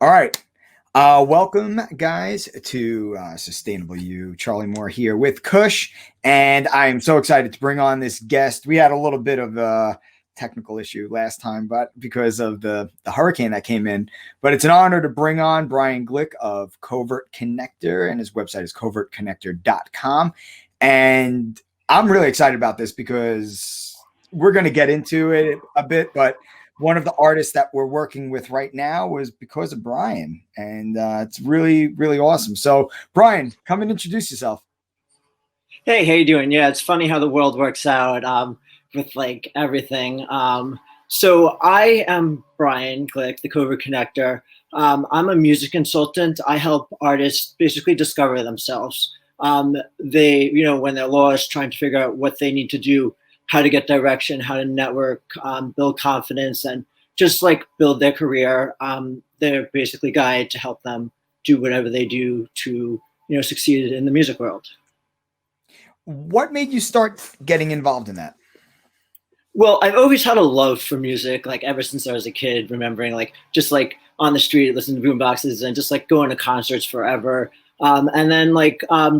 All right. Welcome, guys, to Sustainable You. Charlie Moore here with Kush, and I am so excited to bring on this guest. We had a little bit of a technical issue last time, but because of the hurricane that came in. But it's an honor to bring on Bryan Glick of Covert Connector, and his website is covertconnector.com. And I'm really excited about this because we're going to get into it a bit, but one of the artists that we're working with right now was because of Bryan, and it's really, really awesome. So, Bryan, come and introduce yourself. Hey, how you doing? Yeah, it's funny how the world works out with like everything. So I am Bryan Glick, the Covert Connector. I'm a music consultant. I help artists basically discover themselves. When they're lost, trying to figure out what they need to do, how to get direction, how to network, build confidence, and just like build their career. They're basically guide to help them do whatever they do to succeed in the music world. What made you start getting involved in that? Well, I've always had a love for music, like ever since I was a kid, remembering like just like on the street, listening to boomboxes and just like going to concerts forever. And then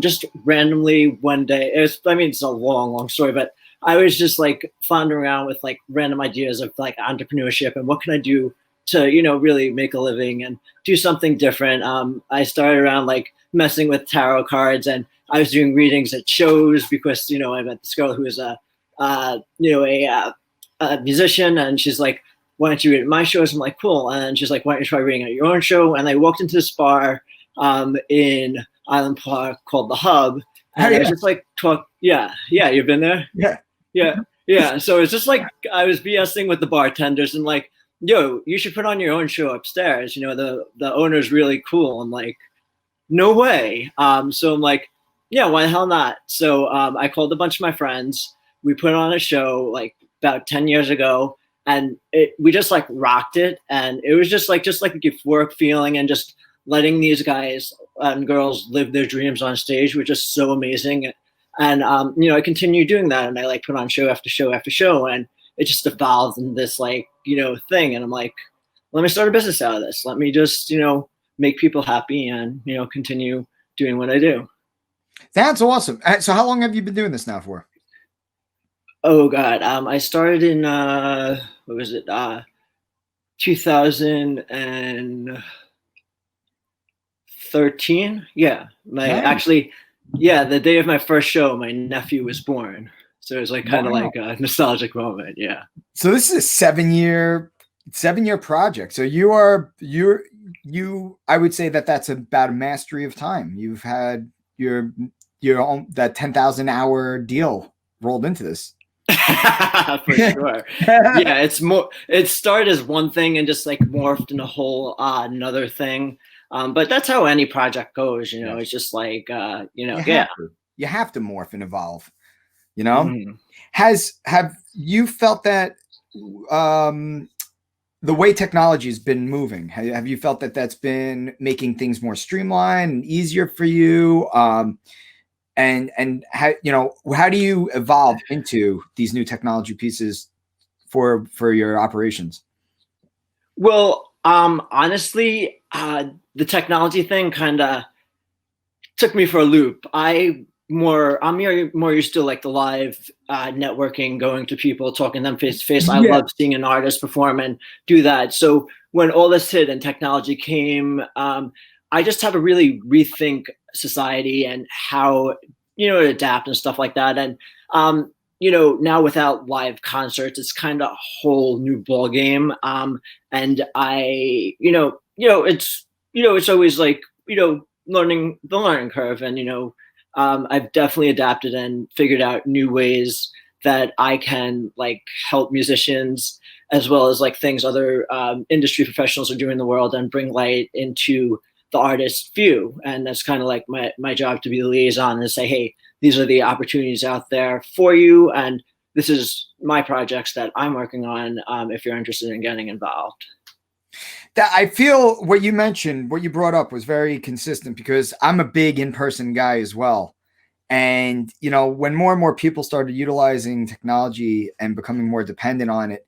just randomly one day, it's a long, long story, but I was just like floundering around with like random ideas of like entrepreneurship and what can I do to, really make a living and do something different. I started around like messing with tarot cards, and I was doing readings at shows because, I met this girl who was a musician, and she's like, why don't you read at my shows? I'm like, cool. And she's like, why don't you try reading at your own show? And I walked into this bar in Island Park called The Hub. And I was just like, yeah, you've been there? Yeah. So it's just like I was BSing with the bartenders and like, yo, you should put on your own show upstairs. The owner's really cool. I'm like, no way. So I'm like, yeah, why the hell not? So I called a bunch of my friends. We put on a show like about 10 years ago, and we just like rocked it. And it was just like a euphoric feeling, and just letting these guys and girls live their dreams on stage, which is so amazing. And I continue doing that, and I like put on show after show after show, and it just evolved in this thing. And I'm like, let me start a business out of this. Let me just make people happy and continue doing what I do. That's awesome. So how long have you been doing this now for? Oh God, I started in 2013. Yeah, Nice. the day of my first show, my nephew was born. So it was like kind of like a nostalgic moment. Yeah. So this is a seven-year project. So I would say that's about a mastery of time. You've had your own, that 10,000 hour deal rolled into this. For sure. Yeah, it started as one thing and just like morphed in a whole another thing. But that's how any project goes, it's just like you have to morph and evolve. Mm-hmm. Have you felt that the way technology has been moving, have you felt that that's been making things more streamlined and easier for you? And how do you evolve into these new technology pieces for your operations? Well, honestly, the technology thing kind of took me for a loop. I'm more used to like the live networking, going to people, talking to them face to face. I love seeing an artist perform and do that. So when all this hit and technology came, I just had to really rethink society and how adapt and stuff like that. And now without live concerts, it's kind of a whole new ball game. And I it's always like learning the learning curve, and I've definitely adapted and figured out new ways that I can like help musicians, as well as like things other industry professionals are doing in the world, and bring light into the artist's view. And that's kind of like my job, to be the liaison and say, hey, these are the opportunities out there for you, and this is my projects that I'm working on, if you're interested in getting involved. That I feel what you mentioned, what you brought up was very consistent, because I'm a big in-person guy as well. And, when more and more people started utilizing technology and becoming more dependent on it,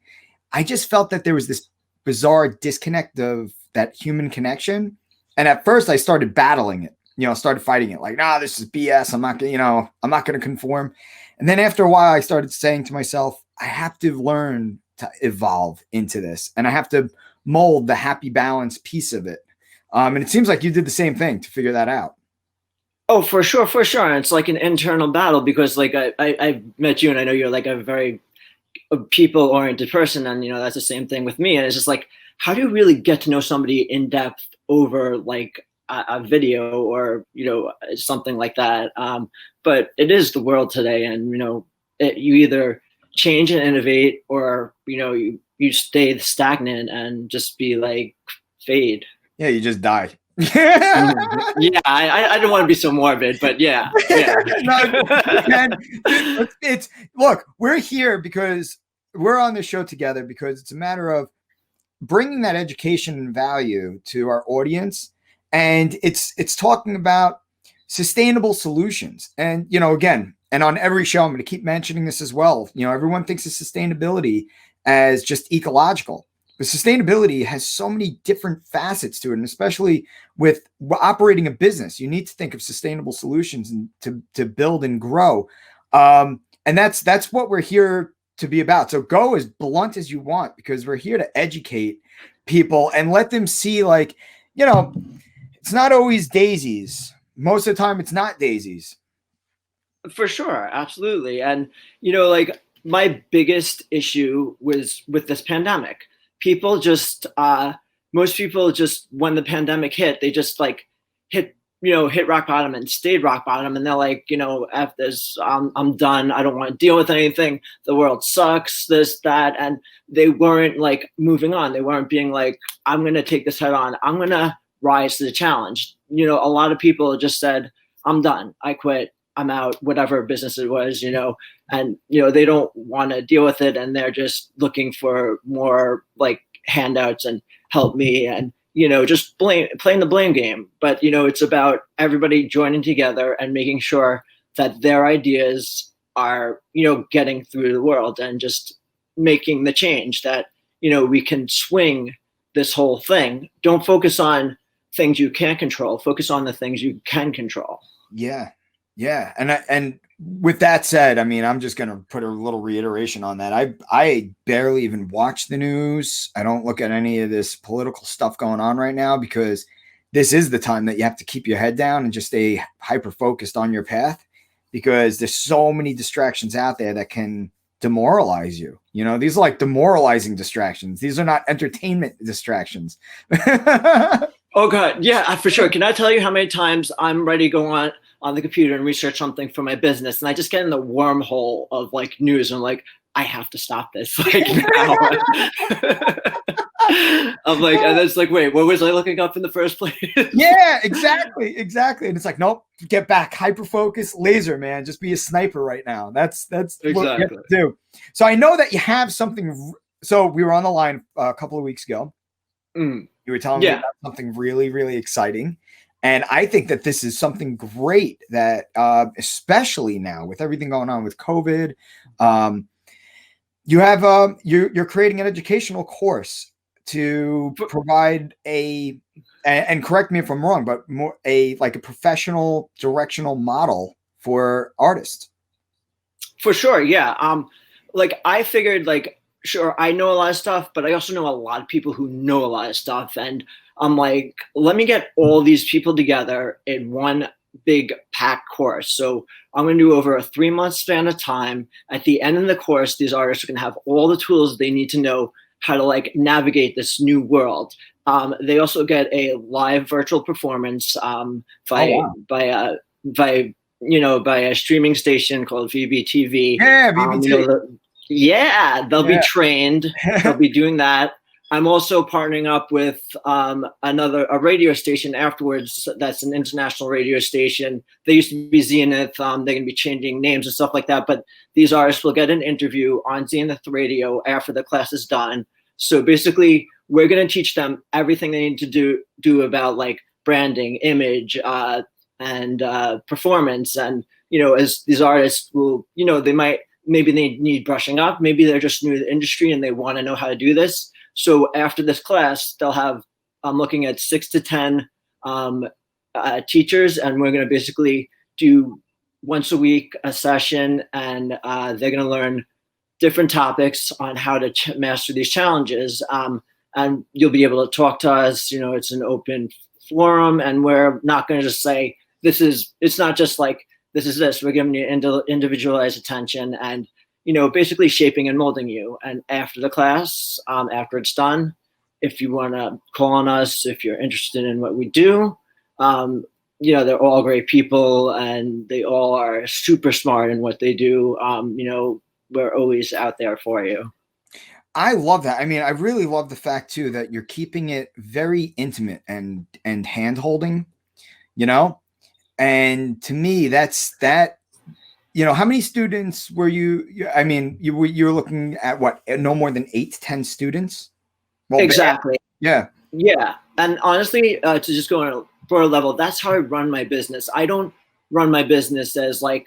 I just felt that there was this bizarre disconnect of that human connection. And at first I started battling it, started fighting it like, nah, this is BS. I'm not gonna, I'm not going to conform. And then after a while, I started saying to myself, I have to learn to evolve into this, and I have to mold the happy balance piece of it. And it seems like you did the same thing to figure that out. Oh, for sure, for sure. And it's like an internal battle because like I met you and I know you're like a very people oriented person. And, that's the same thing with me. And it's just like, how do you really get to know somebody in depth over like a video or, something like that? But it is the world today. And, you either change and innovate or, you stay stagnant and just be like fade. Yeah, you just die. Yeah, I don't want to be so morbid, but yeah. No, man, it's look, we're here because we're on the show together because it's a matter of bringing that education and value to our audience, and it's talking about sustainable solutions. And again, and on every show, I'm going to keep mentioning this as well. Everyone thinks of sustainability as just ecological. But sustainability has so many different facets to it, and especially with operating a business, you need to think of sustainable solutions and to build and grow. And that's what we're here to be about. So go as blunt as you want, because we're here to educate people and let them see, like, it's not always daisies. Most of the time, it's not daisies. For sure, absolutely. And like my biggest issue was with this pandemic. People just most people just, when the pandemic hit, they just like hit rock bottom and stayed rock bottom, and they're like, F this, I'm done, I don't want to deal with anything, the world sucks, this, that. And they weren't like moving on. They weren't being like, I'm gonna take this head on, I'm gonna rise to the challenge. A lot of people just said, I'm done, I quit, I'm out, whatever business it was, and, they don't want to deal with it. And they're just looking for more like handouts and help me and, just playing the blame game. But, it's about everybody joining together and making sure that their ideas are, getting through the world and just making the change that, we can swing this whole thing. Don't focus on things you can't control, focus on the things you can control. Yeah. Yeah. And with that said, I mean, I'm just going to put a little reiteration on that. I barely even watch the news. I don't look at any of this political stuff going on right now, because this is the time that you have to keep your head down and just stay hyper focused on your path, because there's so many distractions out there that can demoralize you. These are like demoralizing distractions. These are not entertainment distractions. Oh God. Yeah, for sure. Can I tell you how many times I'm ready to go on the computer and research something for my business, and I just get in the wormhole of like news, and I'm like, I have to stop this like now. I'm like, and it's like, wait, what was I looking up in the first place? Yeah, exactly. And it's like, nope, get back, hyper focus, laser, man. Just be a sniper right now. That's exactly what you have to do. So I know that you have something. So we were on the line a couple of weeks ago. You were telling me about something really, really exciting. And I think that this is something great that, especially now with everything going on with COVID, you have, you're creating an educational course to provide and correct me if I'm wrong, but more like a professional directional model for artists. For sure. Yeah. Like I figured like, sure, I know a lot of stuff, but I also know a lot of people who know a lot of stuff. And I'm like, let me get all these people together in one big packed course. So I'm going to do over a 3-month span of time. At the end of the course, these artists are going to have all the tools they need to know how to like navigate this new world. They also get a live virtual performance by a streaming station called VBTV. Yeah, VBTV. They'll be trained. They'll be doing that. I'm also partnering up with a radio station afterwards. That's an international radio station. They used to be Zenith. They're going to be changing names and stuff like that. But these artists will get an interview on Zenith Radio after the class is done. So basically, we're going to teach them everything they need to do about like branding, image, and performance. And as these artists will, maybe they need brushing up. Maybe they're just new to the industry and they want to know how to do this. So after this class, they'll have I'm looking at 6 to 10 teachers, and we're going to basically do once a week a session, and they're going to learn different topics on how to master these challenges. And you'll be able to talk to us. It's an open forum, and we're not going to just say it's not just like this is this. We're giving you individualized attention, and basically shaping and molding you. And after the class, after it's done, if you want to call on us, if you're interested in what we do, they're all great people, and they all are super smart in what they do. We're always out there for you. I love that. I mean, I really love the fact too that you're keeping it very intimate and hand holding, and to me, that's that. How many students were you? I mean, you were looking at what? No more than 8 to 10 students. Well, exactly. Yeah. And honestly, to just go on a broader level, that's how I run my business. I don't run my business as I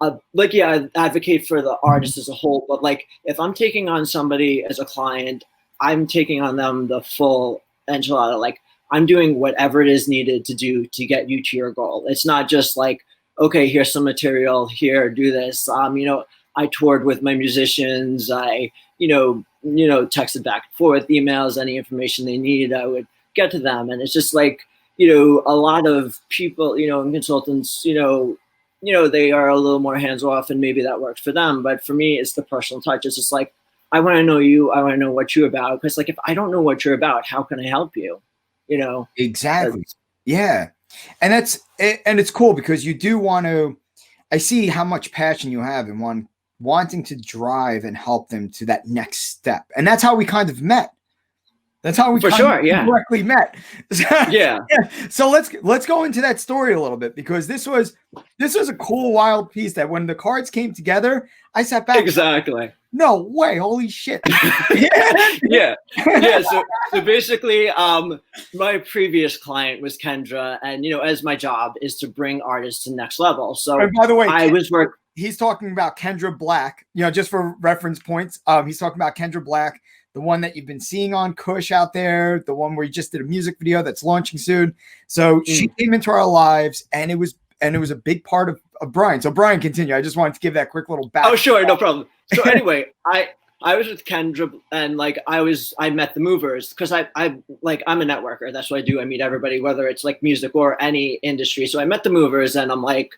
advocate for the artist as a whole, but like if I'm taking on somebody as a client, I'm taking on them the full enchilada. Like I'm doing whatever it is needed to do to get you to your goal. It's not just like, okay, here's some material, here, do this. I toured with my musicians. I, texted back and forth, emails, any information they needed, I would get to them. And it's just like, a lot of people, and consultants, they are a little more hands off, and maybe that works for them. But for me, it's the personal touch. It's just like, I want to know you. I want to know what you're about. Because like, if I don't know what you're about, how can I help you? Exactly. Yeah. And it's cool because you do want to, I see how much passion you have in wanting to drive and help them to that next step. And that's how we kind of met. That's how we directly met. Yeah. So let's go into that story a little bit, because this was a cool, wild piece that when the cards came together, I sat back. Exactly. No way. Holy shit. Yeah. So basically, my previous client was Kendra, and, as my job is to bring artists to the next level. So and by the way, he's talking about Kendra Black, just for reference points. He's talking about Kendra Black, the one that you've been seeing on Kush out there, the one where you just did a music video that's launching soon. So she came into our lives, and it was a big part of Bryan. So Bryan, continue. I just wanted to give that quick little back. Oh, sure. No problem. So anyway, I was with Kendra, and like I met the movers because I'm a networker. That's what I do. I meet everybody, whether it's like music or any industry. So I met the movers, and I'm like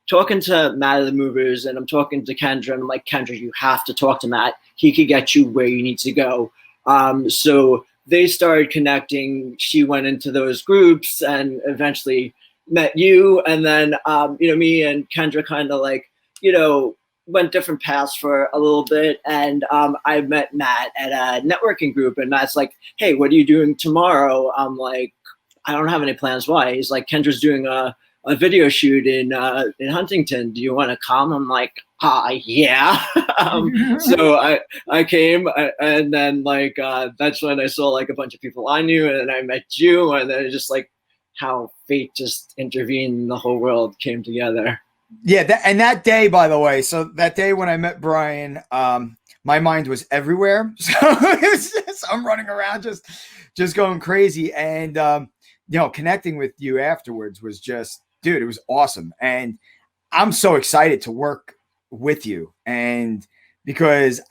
talking to Matt of the movers, and I'm talking to Kendra, and I'm like, Kendra, you have to talk to Matt. He could get you where you need to go. So they started connecting. She went into those groups and eventually met you. And then, me and Kendra kind of like, went different paths for a little bit. And I met Matt at a networking group, and Matt's like, hey, what are you doing tomorrow? I'm like, I don't have any plans. Why? He's like, Kendra's doing a video shoot in Huntington. Do you want to come? I'm like, yeah. So I came, and then that's when I saw like a bunch of people I knew, and then I met you, and then it just like how fate just intervened and the whole world came together. Yeah. That day, by the way, so that day when I met Bryan, my mind was everywhere. So I'm running around just going crazy. And, connecting with you afterwards was just, dude, it was awesome. And I'm so excited to work with you. And because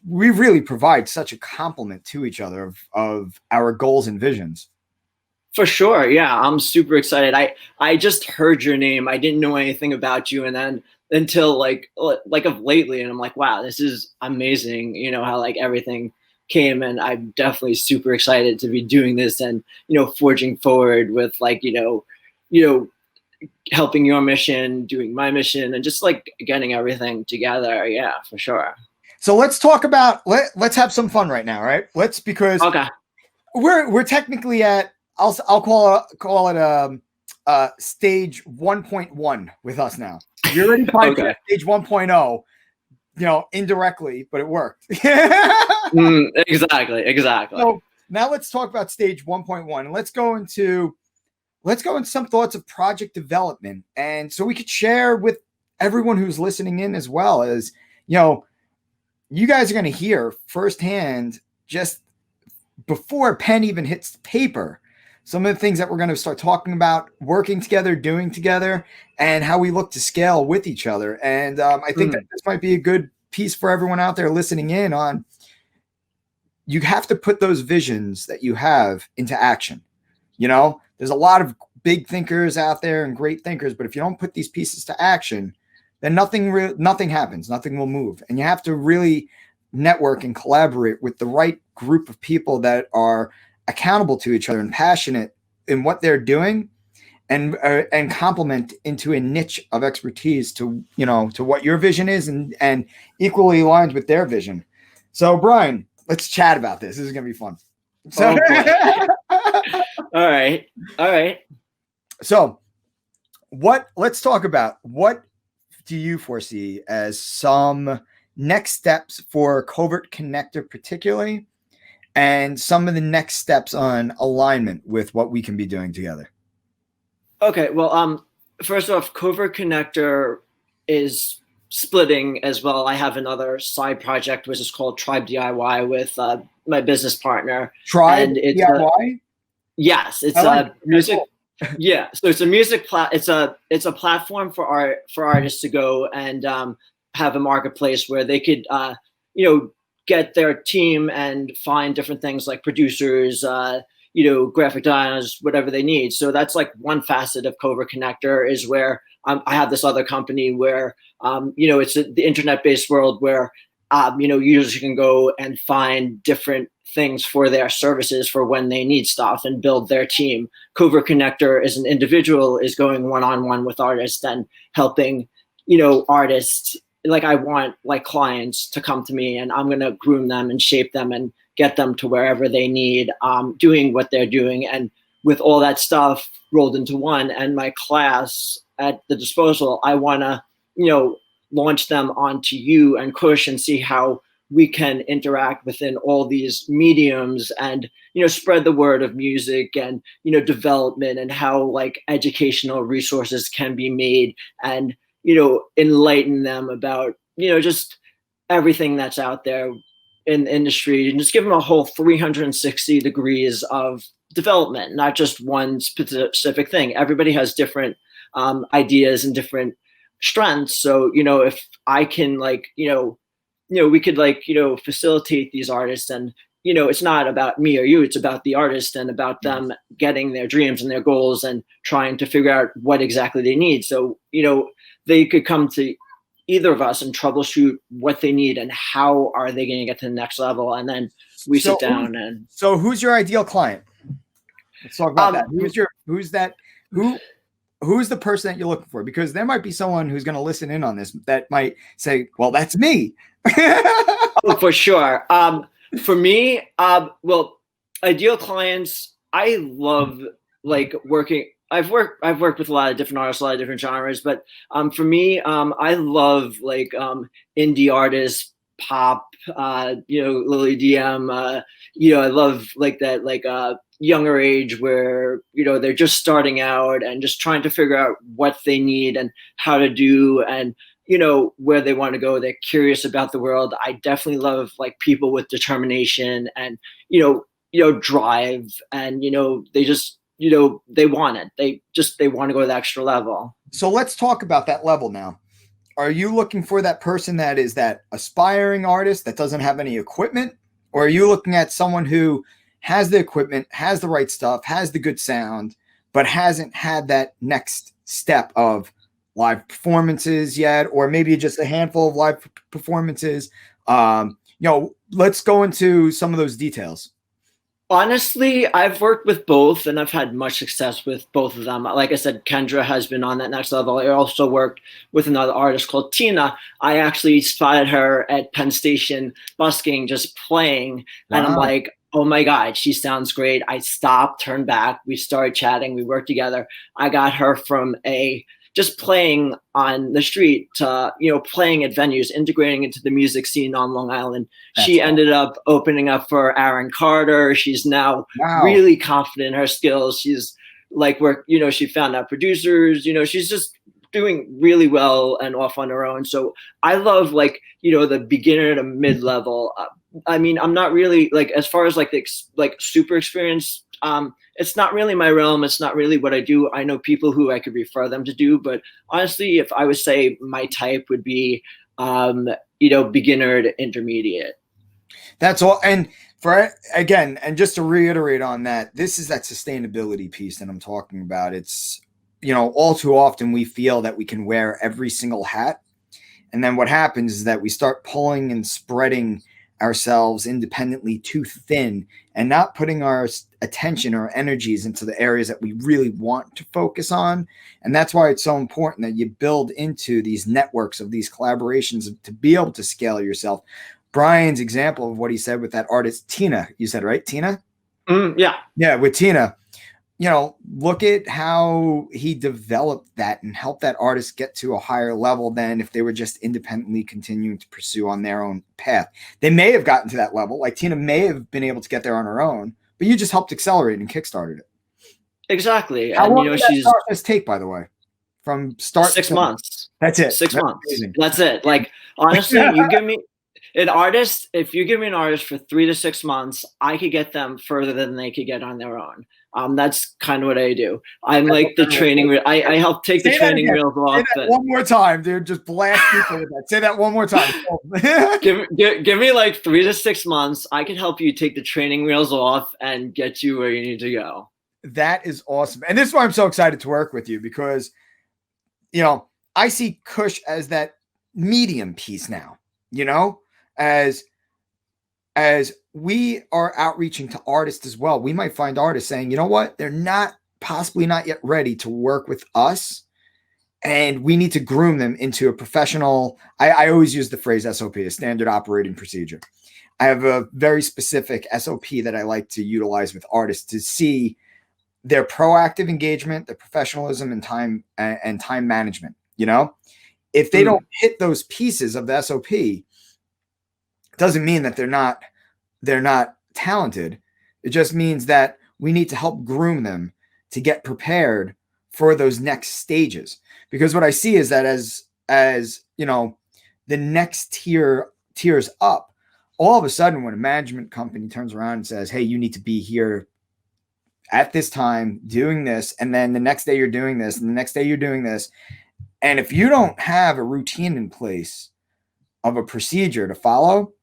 we really provide such a complement to each other of our goals and visions. For sure. Yeah. I'm super excited. I just heard your name. I didn't know anything about you. And then until like of lately, and I'm like, wow, this is amazing. How like everything came, and I'm definitely super excited to be doing this and, forging forward with like, helping your mission, doing my mission, and just like getting everything together. Yeah, for sure. So let's talk about, let's have some fun right now. Right. Because okay. We're technically at, I'll call it stage 1.1 with us now. You're already okay. Stage 1.0, indirectly, but it worked. Exactly. So now let's talk about stage 1.1, and let's go into some thoughts of project development. And so we could share with everyone who's listening in, as well as, you guys are going to hear firsthand, just before pen even hits paper, some of the things that we're going to start talking about, working together, doing together, and how we look to scale with each other. And I think that this might be a good piece for everyone out there listening in on. You have to put those visions that you have into action. There's a lot of big thinkers out there and great thinkers, but if you don't put these pieces to action, then nothing happens. Nothing will move. And you have to really network and collaborate with the right group of people that are accountable to each other and passionate in what they're doing, and complement into a niche of expertise to what your vision is, and equally aligned with their vision. So Bryan, let's chat about this. This is going to be fun. So, All right. So let's talk about what do you foresee as some next steps for Covert Connector particularly, and some of the next steps on alignment with what we can be doing together. Okay. Well, first off, Covert Connector is splitting as well. I have another side project, which is called Tribe DIY with my business partner. Tribe DIY? Yes, it's a music. Yeah, so it's a music it's a platform for artists to go and have a marketplace where they could get their team and find different things like producers, graphic designers, whatever they need. So that's like one facet of Covert Connector, is where I have this other company where it's the internet-based world where users can go and find different things for their services for when they need stuff and build their team. Covert Connector as an individual is going one-on-one with artists and helping, artists. Like, I want clients to come to me, and I'm going to groom them and shape them and get them to wherever they need, doing what they're doing. And with all that stuff rolled into one, and my class at the disposal, I want to, launch them onto you and Kush and see how we can interact within all these mediums and, spread the word of music and, development, and how educational resources can be made, and, enlighten them about, just everything that's out there in the industry, and just give them a whole 360 degrees of development, not just one specific thing. Everybody has different ideas and different strengths. So, if I can we could facilitate these artists, and, it's not about me or you, it's about the artist and about them getting their dreams and their goals and trying to figure out what exactly they need. So, they could come to either of us and troubleshoot what they need and how are they going to get to the next level. And then we sit down and. So who's your ideal client? Let's talk about that. Who's the person that you're looking for? Because there might be someone who's going to listen in on this that might say, well, that's me. Oh, for sure. For me, ideal clients, I love working. I've worked with a lot of different artists, a lot of different genres, but for me, I love indie artists, pop, Lily DM, I love that younger age where, they're just starting out and just trying to figure out what they need and how to do, and, where they want to go. They're curious about the world. I definitely love people with determination and, drive, and, they just, they want it. They want to go to the extra level. So let's talk about that level now. Are you looking for that person that is that aspiring artist that doesn't have any equipment? Or are you looking at someone who has the equipment, has the right stuff, has the good sound, but hasn't had that next step of live performances yet, or maybe just a handful of live performances? Let's go into some of those details. Honestly, I've worked with both, and I've had much success with both of them. Like I said, Kendra has been on that next level. I also worked with another artist called Tina. I actually spotted her at Penn Station busking, just playing. Wow. And I'm like, oh my God, she sounds great. I stopped, turned back. We started chatting. We worked together. I got her from just playing on the street to, playing at venues, integrating into the music scene on Long Island. She ended up opening up for Aaron Carter. She's now really confident in her skills. She's she found out producers, she's just doing really well and off on her own. So I love the beginner to mid-level. I'm not really as far as the super experienced it's not really my realm. It's not really what I do. I know people who I could refer them to do, but honestly, if I would say my type would be, beginner to intermediate. That's all. And for again, and just to reiterate on that, this is that sustainability piece that I'm talking about. It's, all too often we feel that we can wear every single hat. And then what happens is that we start pulling and spreading ourselves independently too thin and not putting our attention or energies into the areas that we really want to focus on. And that's why it's so important that you build into these networks of these collaborations to be able to scale yourself. Bryan's example of what he said with that artist, Tina, you said, right? Tina? Yeah. Yeah, with Tina. Look at how he developed that and helped that artist get to a higher level than if they were just independently continuing to pursue on their own path. They may have gotten to that level. Like Tina may have been able to get there on her own, but you just helped accelerate and kickstarted it. Exactly. How and long did that process take, by the way? From start 6 months. That's it. 6 That's months. amazing. That's it. Like, honestly, you give me an artist, if you give me an artist for 3 to 6 months, I could get them further than they could get on their own. That's kind of what I do. I'm like the training. I help take the training wheels off. Say that one more time, dude. Just blast people with that. Say that one more time. give me like 3 to 6 months. I can help you take the training wheels off and get you where you need to go. That is awesome. And this is why I'm so excited to work with you because, I see Kush as that medium piece now, as we are outreaching to artists as well. We might find artists saying, you know what, they're possibly not yet ready to work with us. And we need to groom them into a professional. I always use the phrase SOP, a standard operating procedure. I have a very specific SOP that I like to utilize with artists to see their proactive engagement, their professionalism and time management. If they don't hit those pieces of the SOP, it doesn't mean that they're not talented. It just means that we need to help groom them to get prepared for those next stages. Because what I see is that as the next tiers up, all of a sudden when a management company turns around and says, hey, you need to be here at this time doing this, and then the next day you're doing this, and the next day you're doing this. And if you don't have a routine in place of a procedure to follow,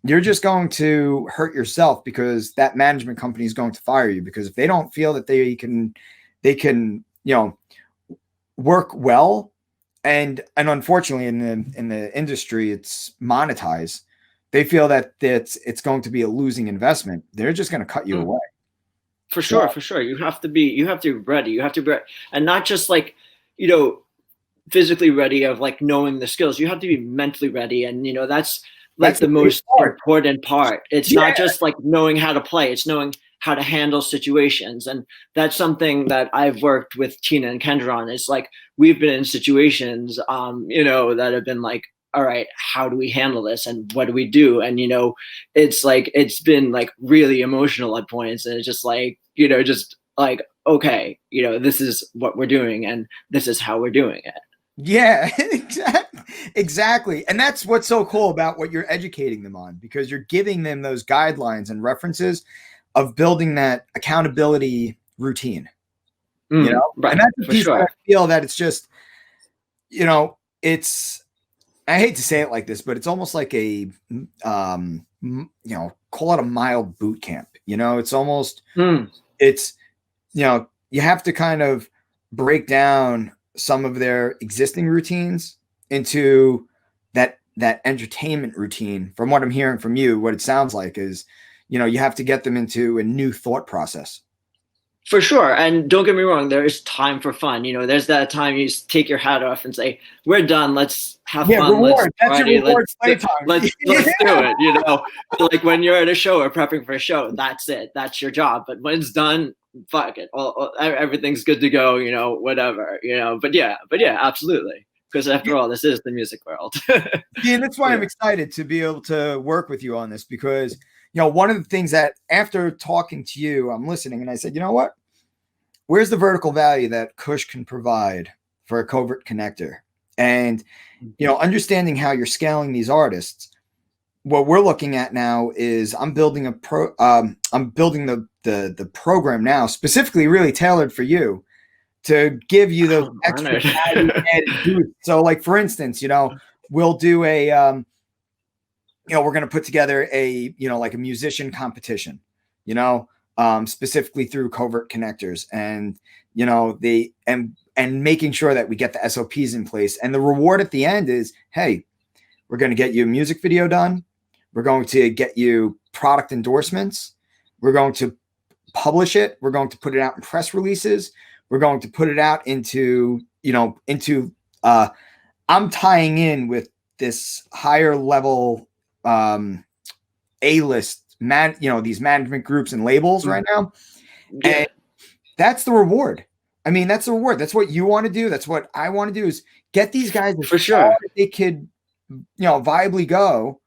you're just going to hurt yourself because that management company is going to fire you. Because if they don't feel that they can, work well, and unfortunately in the industry it's monetized, they feel that it's going to be a losing investment. They're just going to cut you away. For sure. You have to be ready. You have to be ready. And not just like, physically ready of like knowing the skills. You have to be mentally ready. And, that's the most important part. It's not just like knowing how to play. It's knowing how to handle situations. And that's something that I've worked with Tina and Kendra on. It's like, we've been in situations, that have been like, all right, how do we handle this? And what do we do? And, it's like, it's been like really emotional at points. And it's just like, okay, this is what we're doing and this is how we're doing it. Yeah, exactly. And that's what's so cool about what you're educating them on, because you're giving them those guidelines and references of building that accountability routine. Right. And that's the piece that I feel that it's just, it's, I hate to say it like this, but it's almost like a, call it a mild boot camp. It's almost, it's, you have to kind of break down some of their existing routines into that entertainment routine. From what I'm hearing from you, what it sounds like is, you have to get them into a new thought process. For sure. And don't get me wrong, there is time for fun. There's that time you just take your hat off and say, we're done. Let's have fun. Reward. That's your reward playtime. Let's do it. Like when you're at a show or prepping for a show, that's it. That's your job. But when it's done, fuck it. Everything's good to go, whatever, but yeah, absolutely. Because after all, this is the music world. And that's why I'm excited to be able to work with you on this, because one of the things that after talking to you, I'm listening and I said, you know what? Where's the vertical value that Kush can provide for a covert connector? And, understanding how you're scaling these artists, what we're looking at now is I'm building the the program now, specifically really tailored for you, to give you those extra value added boosts. So, like for instance, we'll do a we're going to put together a like a musician competition, specifically through covert connectors, and and making sure that we get the SOPs in place. And the reward at the end is, hey, we're going to get you a music video done. We're going to get you product endorsements. We're going to publish it. We're going to put it out in press releases. We're going to put it out into I'm tying in with this higher level A-list these management groups and labels right now. Yeah. And that's the reward. I mean, that's the reward. That's what you want to do. That's what I want to do, is get these guys for sure they could, viably go.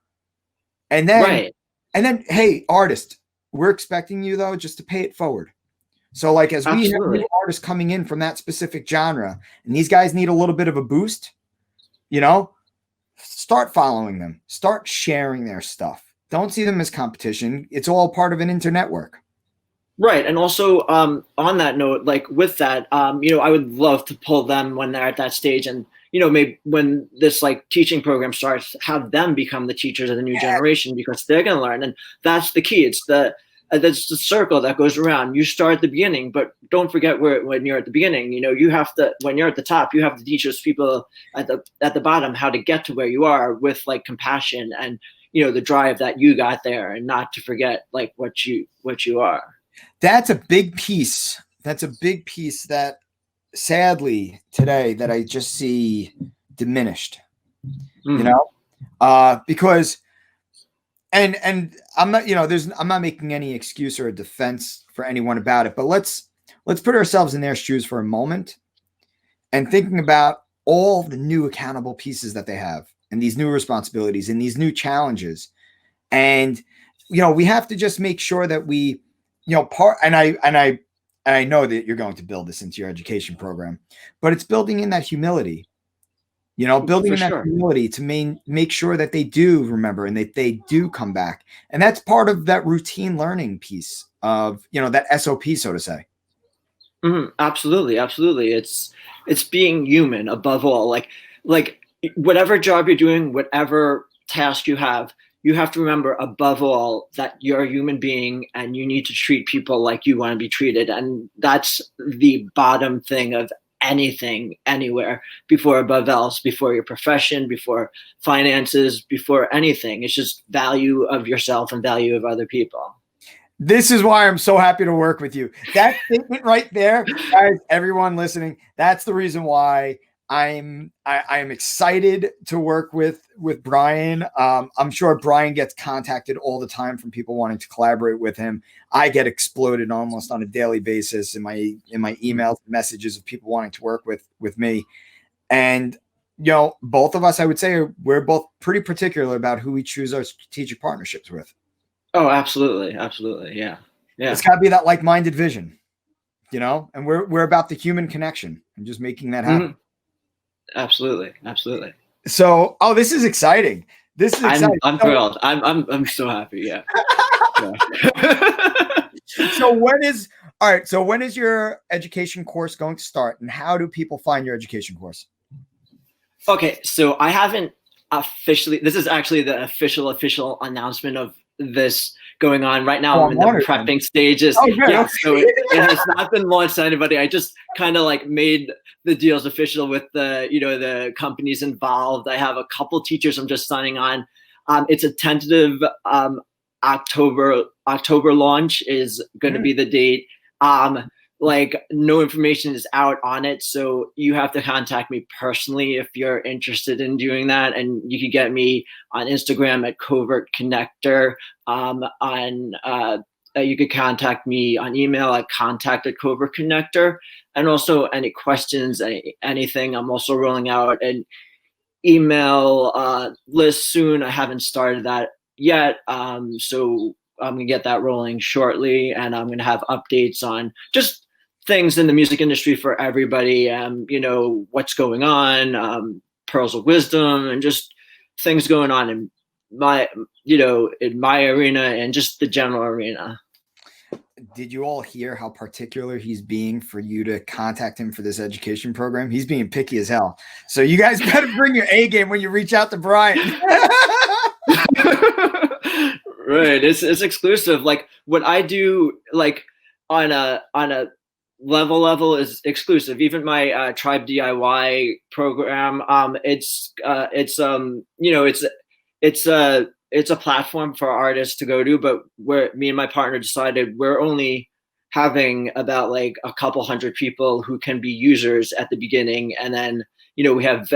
And then, hey, artist, we're expecting you though, just to pay it forward. So like, as we have new artists coming in from that specific genre, and these guys need a little bit of a boost, start following them, start sharing their stuff. Don't see them as competition. It's all part of an internetwork. Right. And also on that note, like with that, I would love to pull them when they're at that stage, and, maybe when this like teaching program starts, have them become the teachers of the new generation, because they're going to learn. And that's the key. It's that's the circle that goes around. You start at the beginning, but don't forget when you're at the beginning, you have to, when you're at the top, you have to teach those people at the bottom how to get to where you are with like compassion and, the drive that you got there, and not to forget like what you are. That's a big piece. That's a big piece that sadly today that I just see diminished, because and I'm not, I'm not making any excuse or a defense for anyone about it, but let's put ourselves in their shoes for a moment and thinking about all the new accountable pieces that they have, and these new responsibilities and these new challenges. And, we have to just make sure that we, I know that you're going to build this into your education program, but it's building in that humility, building in that humility to make sure that they do remember and that they do come back. And that's part of that routine learning piece of, that SOP, so to say. Mm-hmm. Absolutely. Absolutely. It's being human above all, like whatever job you're doing, whatever task you have to remember above all that you're a human being and you need to treat people like you want to be treated. And that's the bottom thing of anything, anywhere, before above else, before your profession, before finances, before anything. It's just value of yourself and value of other people. This is why I'm so happy to work with you. That statement right there, guys, everyone listening, that's the reason why I am excited to work with Bryan. I'm sure Bryan gets contacted all the time from people wanting to collaborate with him. I get exploded almost on a daily basis in my emails, messages of people wanting to work with me. And, both of us, I would say, we're both pretty particular about who we choose our strategic partnerships with. Oh, absolutely. Absolutely. Yeah. Yeah. It's gotta be that like-minded vision, and we're about the human connection and just making that happen. Mm-hmm. Absolutely. Absolutely. So, this is exciting. This is exciting. I'm thrilled. I'm so happy. Yeah. So when is your education course going to start, and how do people find your education course? Okay. So I haven't officially, this is actually the official announcement of this going on right now. I'm in the prepping stages. Yeah, so it has not been launched to anybody. I just kind of like made the deals official with the companies involved. I have a couple teachers I'm just signing on. It's a tentative October launch is going to be the date. Like no information is out on it, so you have to contact me personally if you're interested in doing that, and you can get me on Instagram at Covert Connector. You could contact me on email at contact@Covert Connector, and also any questions, anything. I'm also rolling out an email list soon. I haven't started that yet, so I'm gonna get that rolling shortly, and I'm gonna have updates on just things in the music industry for everybody, what's going on, pearls of wisdom, and just things going on in my arena and just the general arena. did you all hear how particular he's being for you to contact him for this education program? He's being picky as hell. So you guys better bring your A game when you reach out to Bryan. Right, it's exclusive. Like what I do, like on a level is exclusive. Even my Tribe DIY program, it's a platform for artists to go to, but where me and my partner decided we're only having about like a couple hundred people who can be users at the beginning, and then we have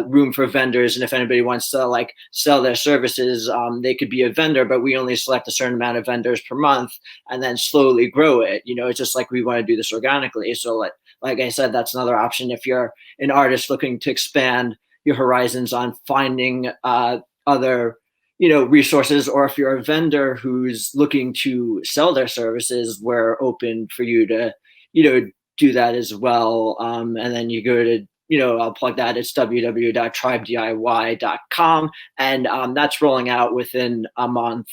room for vendors, and if anybody wants to like sell their services, they could be a vendor, but we only select a certain amount of vendors per month and then slowly grow it. It's just like we want to do this organically. So like I said, that's another option if you're an artist looking to expand your horizons on finding other resources, or if you're a vendor who's looking to sell their services, we're open for you to do that as well. And then you go to I'll plug that. It's www.tribediy.com, and that's rolling out within a month.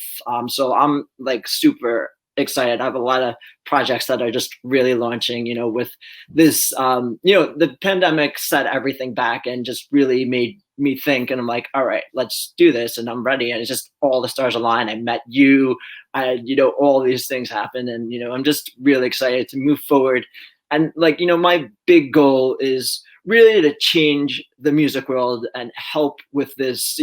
So I'm like super excited. I have a lot of projects that are just really launching, with this, the pandemic set everything back and just really made me think, and I'm like, all right, let's do this, and I'm ready. And it's just all the stars align. I met you, all these things happen, and I'm just really excited to move forward. And like, my big goal is really to change the music world and help with this,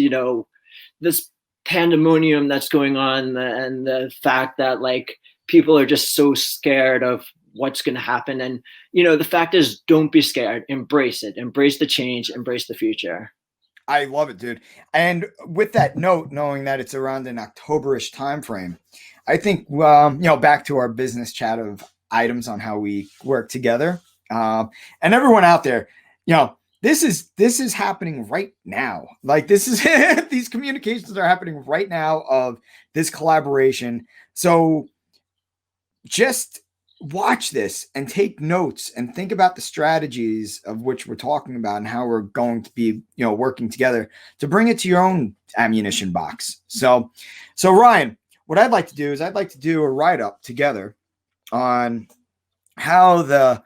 this pandemonium that's going on, and the fact that like people are just so scared of what's going to happen. And the fact is, don't be scared, embrace it, embrace the change, embrace the future. I love it, dude. And with that note, knowing that it's around an October-ish time frame, I think back to our business chat of items on how we work together, and everyone out there, this is happening right now. Like this is these communications are happening right now of this collaboration. So just watch this and take notes and think about the strategies of which we're talking about and how we're going to be, working together to bring it to your own ammunition box. So Ryan, what I'd like to do is I'd like to do a write-up together on how the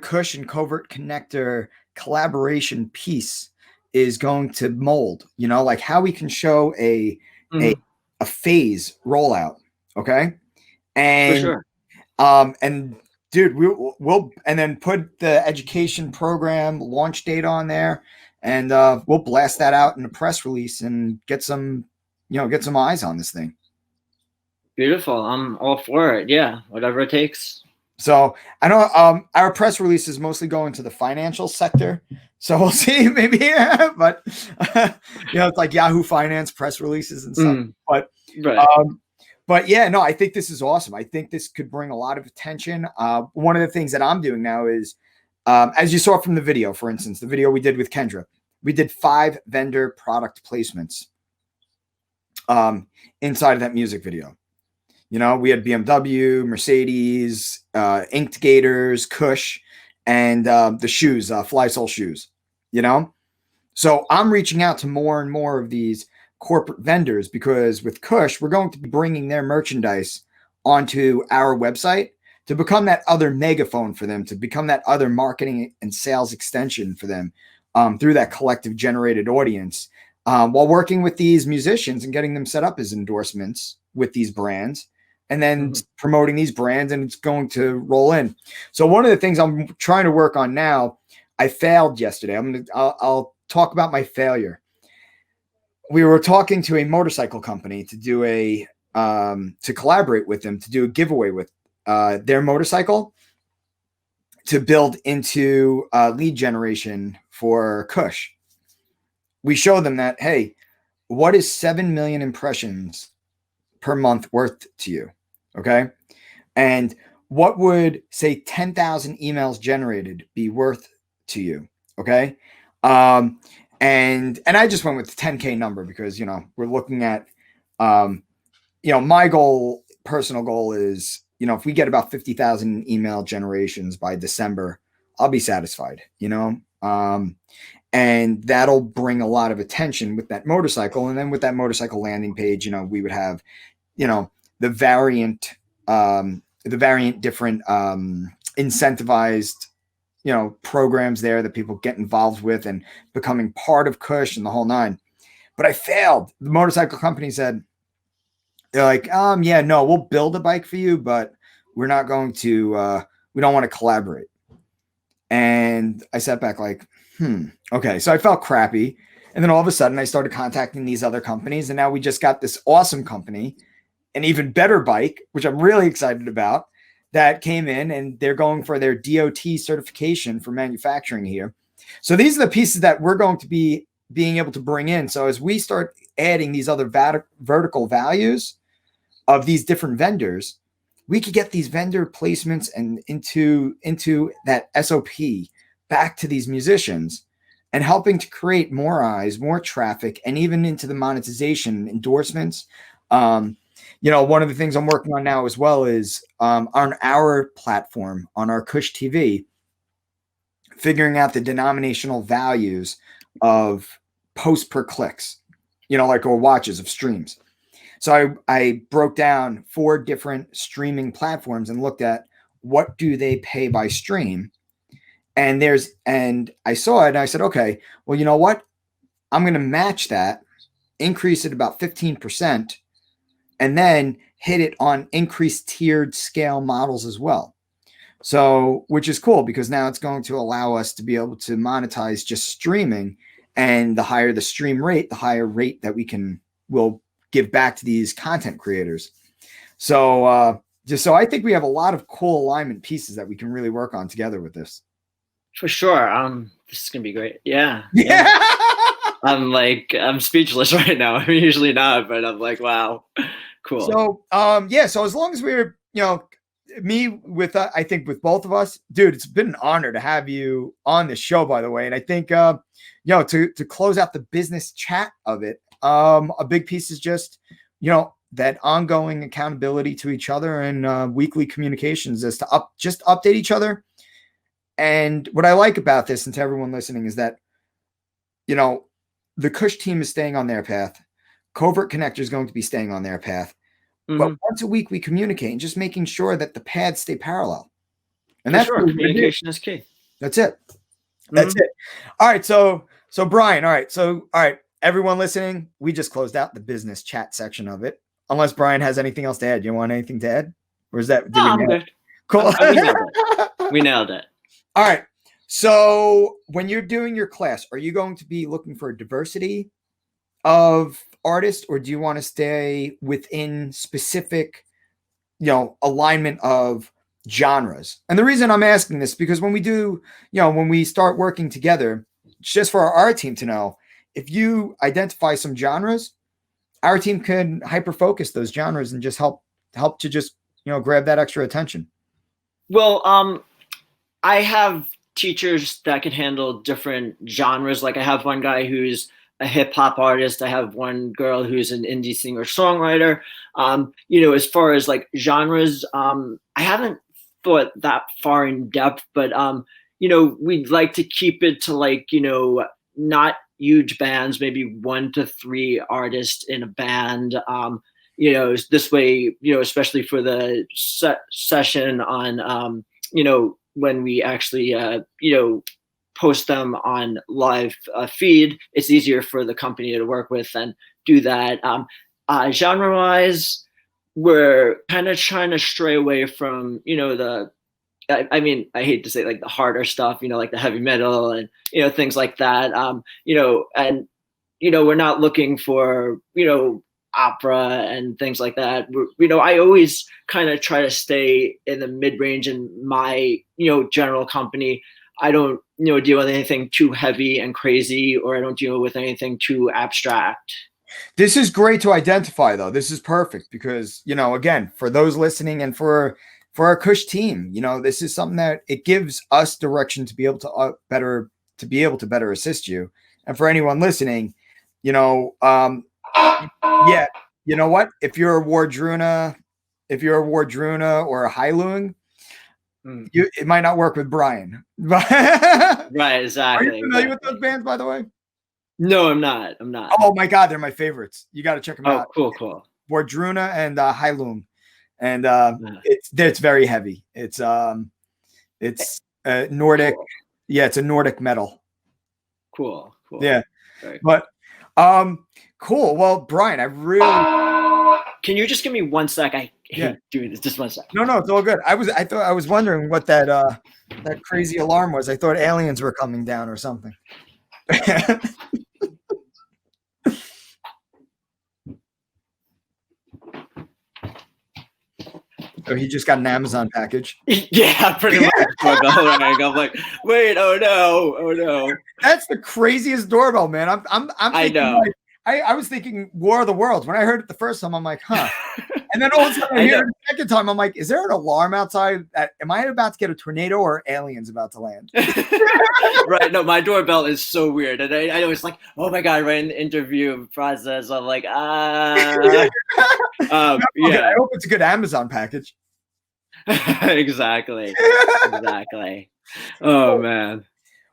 Kush and Covert Connector collaboration piece is going to mold, like how we can show a phase rollout. Okay. And For sure. And dude, we'll and then put the education program launch date on there, and we'll blast that out in a press release and get some eyes on this thing. Beautiful. I'm all for it. Yeah, whatever it takes. So I know our press release is mostly going to the financial sector. So we'll see, maybe, but it's like Yahoo Finance press releases and stuff. But right. But yeah, no, I think this is awesome. I think this could bring a lot of attention. One of the things that I'm doing now is, as you saw from the video, for instance, the video we did with Kendra, we did 5 vendor product placements inside of that music video. We had BMW, Mercedes, Inked Gators, Kush, and the shoes, Fly Soul shoes, So I'm reaching out to more and more of these corporate vendors, because with Kush, we're going to be bringing their merchandise onto our website to become that other megaphone for them, to become that other marketing and sales extension for them through that collective generated audience, while working with these musicians and getting them set up as endorsements with these brands, and then promoting these brands, and it's going to roll in. So one of the things I'm trying to work on now, I failed yesterday. I'll talk about my failure. We were talking to a motorcycle company to do to collaborate with them, to do a giveaway with their motorcycle to build into lead generation for Kush. We showed them that, hey, what is 7 million impressions per month worth to you? Okay. And what would, say, 10,000 emails generated be worth to you? Okay. And I just went with the 10K number because, we're looking at, my personal goal is, if we get about 50,000 email generations by December, I'll be satisfied, and that'll bring a lot of attention with that motorcycle. And then with that motorcycle landing page, we would have, the variant variant different incentivized, programs there that people get involved with and becoming part of Kush and the whole nine. But I failed. The motorcycle company said, they're like, yeah, no, we'll build a bike for you, but we're not going to, we don't want to collaborate. And I sat back like, okay. So I felt crappy. And then all of a sudden I started contacting these other companies. And now we just got this awesome company, an even better bike, which I'm really excited about, that came in, and they're going for their DOT certification for manufacturing here. So these are the pieces that we're going to be being able to bring in. So as we start adding these other vertical values of these different vendors, we could get these vendor placements and into that SOP back to these musicians and helping to create more eyes, more traffic, and even into the monetization endorsements. One of the things I'm working on now as well is on our platform, on our Kush TV, figuring out the denominational values of posts per clicks, or watches of streams. So I broke down 4 different streaming platforms and looked at what do they pay by stream. And I saw it and I said, okay, well, you know what? I'm going to match that, increase it about 15%, and then hit it on increased tiered scale models as well. So, which is cool because now it's going to allow us to be able to monetize just streaming, and the higher the stream rate, the higher rate that will give back to these content creators. So, I think we have a lot of cool alignment pieces that we can really work on together with this. For sure. This is gonna be great. Yeah. I'm speechless right now. I'm usually not, but I'm like, wow, cool. So, so as long as we're, me with, I think with both of us, dude, it's been an honor to have you on the show, by the way. And I think, to close out the business chat of it, a big piece is just, that ongoing accountability to each other and weekly communications as to update each other. And what I like about this, and to everyone listening, is that, the Kush team is staying on their path. Covert Connector is going to be staying on their path. But once a week we communicate and just making sure that the paths stay parallel. And that's communication is key. That's it. That's it. All right. So Bryan, all right. Everyone listening, we just closed out the business chat section of it. Unless Bryan has anything else to add. You want anything to add? Or is that I'm good. Cool. We nailed it. All right. So when you're doing your class, are you going to be looking for a diversity of artists, or do you want to stay within specific, alignment of genres? And the reason I'm asking this, because when we do, when we start working together, it's just for our team to know, if you identify some genres, our team can hyper focus those genres and just help to just, grab that extra attention. Well, I have teachers that can handle different genres. Like I have one guy who's a hip hop artist. I have one girl who's an indie singer songwriter. As far as like genres, I haven't thought that far in depth, but we'd like to keep it to like, not huge bands, maybe 1 to 3 artists in a band. This way, especially for the session on, when we actually, post them on live feed, it's easier for the company to work with and do that. Genre wise, we're kind of trying to stray away from, I hate to say like the harder stuff, like the heavy metal and, things like that. We're not looking for, opera and things like that. I always kind of try to stay in the mid-range in my, general company. I don't, deal with anything too heavy and crazy, or I don't deal with anything too abstract. This is great to identify, though. This is perfect because, again, for those listening and for our Kush team, this is something that it gives us direction to be able to better assist you. And for anyone listening, yeah, you know what? If you're a Wardruna or a Hailung, it might not work with Bryan. Right, exactly. Are you familiar with those bands, by the way? No, I'm not. Oh my God, they're my favorites. You got to check them out. Cool. Wardruna and Hailung. and Yeah. it's very heavy. It's Nordic. Cool. Yeah, it's a Nordic metal. Cool. Yeah, Very cool. but cool. Well, Bryan, I really Can you just give me 1 sec? I yeah. hate doing this. Just 1 sec. No, it's all good. I thought I was wondering what that crazy alarm was. I thought aliens were coming down or something. So he just got an Amazon package. Yeah, pretty much. I'm like, wait, oh no. That's the craziest doorbell, man. I'm thinking, I know. like, I was thinking War of the Worlds. When I heard it the first time, I'm like, huh. And then all of a sudden I hear it the second time, I'm like, is there an alarm outside? Am I about to get a tornado or aliens about to land? Right. No, my doorbell is so weird. And I was like, oh my God, right in the interview process, I'm like, Okay, yeah. I hope it's a good Amazon package. Exactly. Oh man.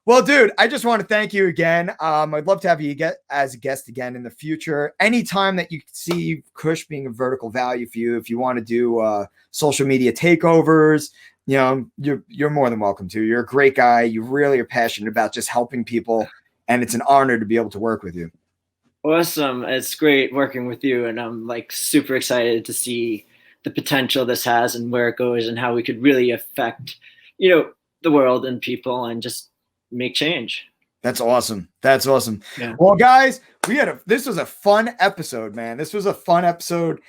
Well, dude, I just want to thank you again. I'd love to have you as a guest again in the future. Anytime that you see Kush being a vertical value for you, if you want to do social media takeovers, you know, you're more than welcome to. You're a great guy. You really are passionate about just helping people, and it's an honor to be able to work with you. Awesome. It's great working with you, and I'm like super excited to see the potential this has and where it goes and how we could really affect, you know, the world and people and just make change. That's awesome. Yeah. Well, guys, this was a fun episode, man. This was a fun episode.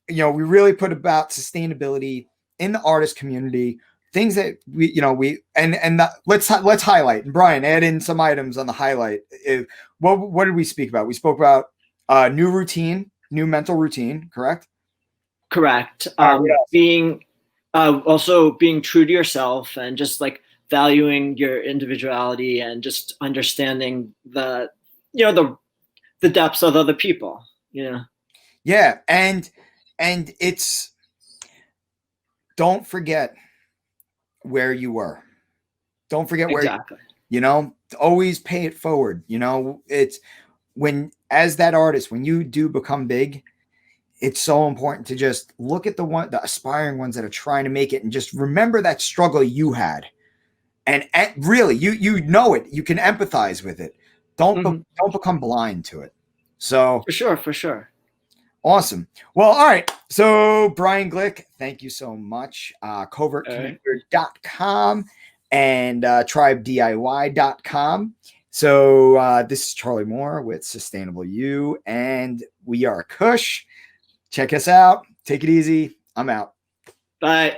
You know, we really put about sustainability in the artist community, things that let's highlight. And Bryan, add in some items on the highlight. What did we speak about? We spoke about new mental routine, correct? Correct. Being also being true to yourself and just like valuing your individuality and just understanding the depths of other people, Yeah. And it's, don't forget where you were. Don't forget where, always pay it forward. It's as that artist, when you do become big, it's so important to just look at the aspiring ones that are trying to make it and just remember that struggle you had. And really, you know it. You can empathize with it. Don't become blind to it. So for sure. Awesome. Well, all right. So Bryan Glick, thank you so much. Covertconnector.com and tribediy.com. So this is Charlie Moore with Sustainable You, and we are Kush. Check us out. Take it easy. I'm out. Bye.